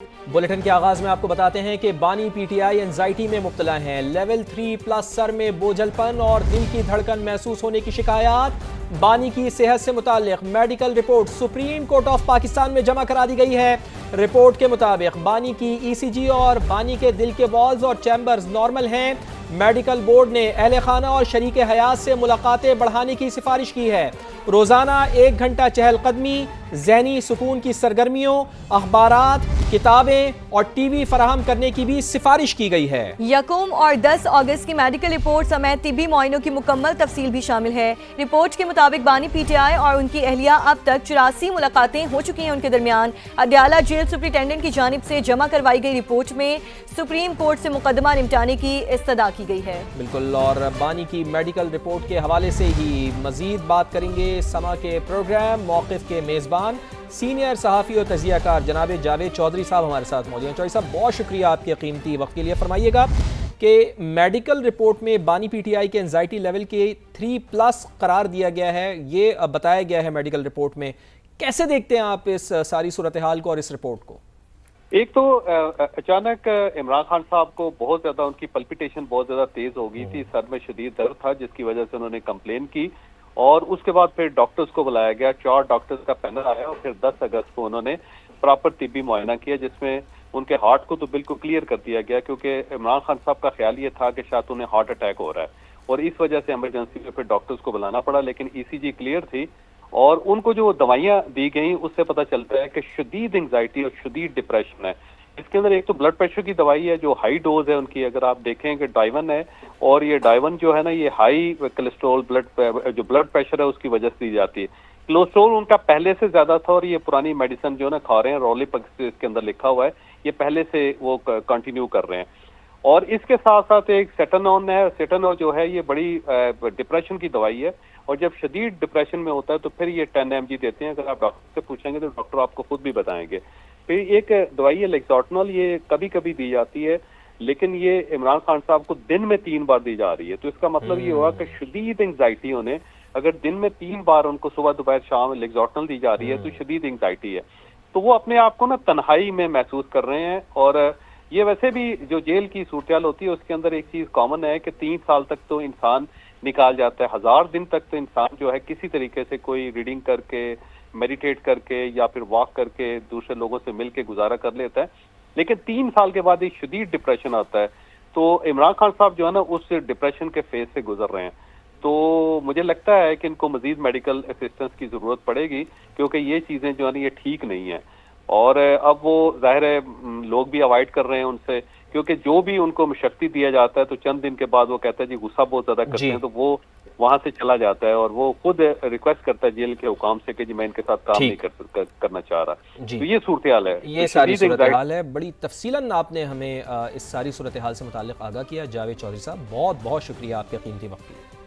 Bulletin के आगाज में आपको बताते हैं कि बानी पीटीआई एंजाइटी में मुब्तला हैं। लेवल 3+ सर में बोझलपन और दिल की धड़कन महसूस होने की शिकायत। बानी की सेहत से मुताल्लिक medical report Supreme Court of Pakistan में जमा करा दी गई है। रिपोर्ट के मुताबिक बानी की ईसीजी और बानी के दिल के वॉल्स और चैम्बर्स नॉर्मल हैं। मेडिकल बोर्ड ने अहले खाना और शरीक हयात से मुलाकातें बढ़ाने की सिफारिश की है। रोजाना 1 घंटा चहलकदमी, ज़हनी सुकून की सरगर्मियों, अखबारात, किताबें और टीवी फराहम करने की भी सिफारिश की गई है। 1 और 10 अगस्त की मेडिकल रिपोर्ट समेत तिब्बी मुआयनों की मुकम्मल तफसील भी शामिल है। रिपोर्ट के मुताबिक बानी पीटीआई और उनकी अहलिया अब तक 84 मुलाकातें हो चुकी हैं उनके दरमियान। अडयाला जेल सुप्रिटेंडेंट की जानिब से जमा करवाई गई रिपोर्ट में सुप्रीम कोर्ट से मुकदमा निपटाने की इस्तदा की गई है। बिल्कुल, और बानी की मेडिकल रिपोर्ट के हवाले से ही मजीद बात करेंगे समा के प्रोग्राम मौक़िफ़ के मेज़बान सीनियर सहाफ़ी और तजियाकार जनाब जावेद चौधरी साहब हमारे साथ मौजूद हैं। चौधरी साहब, बहुत शुक्रिया आपके कीमती वक्त के लिए। फरमाइएगा कि मेडिकल रिपोर्ट में बानी पीटीआई के एंजाइटी लेवल के 3+ करार दिया गया है, ये बताया गया है मेडिकल रिपोर्ट में। कैसे देखते हैं आप इस सारी सूरत हाल को और इस रिपोर्ट को? एक तो अचानक इमरान खान साहब को बहुत ज्यादा उनकी पल्पिटेशन बहुत ज्यादा तेज हो गई थी, सर में शदीद दर्द था जिसकी वजह से उन्होंने कंप्लेन की और उसके बाद फिर डॉक्टर्स को बुलाया गया। 4 डॉक्टर्स का पैनल आया और फिर 10 अगस्त को उन्होंने प्रॉपर तिब्बी मुआयना किया जिसमें उनके हार्ट को तो बिल्कुल क्लियर कर दिया गया क्योंकि इमरान खान साहब का ख्याल ये था कि शायद उन्हें हार्ट अटैक हो रहा है और इस वजह से इमरजेंसी में फिर डॉक्टर्स को बुलाना पड़ा, लेकिन ईसीजी क्लियर थी और उनको जो दवाइयां दी गई उससे पता चलता है कि शदीद एंग्जाइटी और शदीद डिप्रेशन है। इसके अंदर एक तो ब्लड प्रेशर की दवाई है जो हाई डोज है उनकी, अगर आप देखें कि डाइवन है और ये डाइवन जो है ना ये हाई कोलेस्ट्रॉल जो ब्लड प्रेशर है उसकी वजह से दी जाती है। कोलेस्ट्रॉल उनका पहले से ज्यादा था और ये पुरानी मेडिसिन जो ना खा रहे हैं, रोलिप इसके अंदर लिखा हुआ है, ये पहले से वो कंटिन्यू कर रहे हैं। और इसके साथ साथ एक सेटानोन है, सेटानोन जो है ये बड़ी डिप्रेशन की दवाई है और जब शदीद डिप्रेशन में होता है तो फिर ये 10 mg देते हैं। अगर आप डॉक्टर से पूछेंगे तो डॉक्टर आपको खुद भी बताएंगे। फिर एक दवाई है लेक्सोटनॉल, ये कभी कभी दी जाती है लेकिन ये इमरान खान साहब को दिन में 3 बार दी जा रही है। तो इसका मतलब ये हुआ कि शदीद एंग्जाइटी होने अगर दिन में 3 बार उनको सुबह दोपहर शाम लेक्सोटनॉल दी जा रही है तो शदीद एंग्जाइटी है। तो वो अपने आप को ना तन्हाई में महसूस कर रहे हैं और ये वैसे भी जो जेल की सूरत होती है उसके अंदर एक चीज कॉमन है कि 3 साल तक तो इंसान निकाल जाता है, 1000 दिन तक तो इंसान जो है किसी तरीके से कोई रीडिंग करके, मेडिटेट करके या फिर वॉक करके दूसरे लोगों से मिल के गुजारा कर लेता है। लेकिन 3 साल के बाद एक शदीद डिप्रेशन आता है। तो इमरान खान साहब जो है ना उस डिप्रेशन के फेज से गुजर रहे हैं। तो मुझे लगता है कि इनको मजीद मेडिकल असिस्टेंस की जरूरत पड़ेगी क्योंकि ये चीजें जो है ना ये ठीक नहीं है और अब वो जाहिर है लोग भी अवॉइड कर रहे हैं उनसे क्योंकि जो भी उनको शक्ति दिया जाता है तो चंद दिन के बाद वो कहता है जी गुस्सा बहुत ज्यादा करते हैं तो वो वहां से चला जाता है और वो खुद रिक्वेस्ट करता है जेल के हुकाम से कि जी मैं इनके साथ काम नहीं करना चाह रहा। तो ये सूरत हाल है, ये सारी सूरत हाल है। बड़ी तफसीलन आपने हमें इस सारी सूरत हाल से मुताल्लिक आगाह किया। जावेद चौधरी साहब, बहुत बहुत शुक्रिया आपके कीमती वक्त के लिए।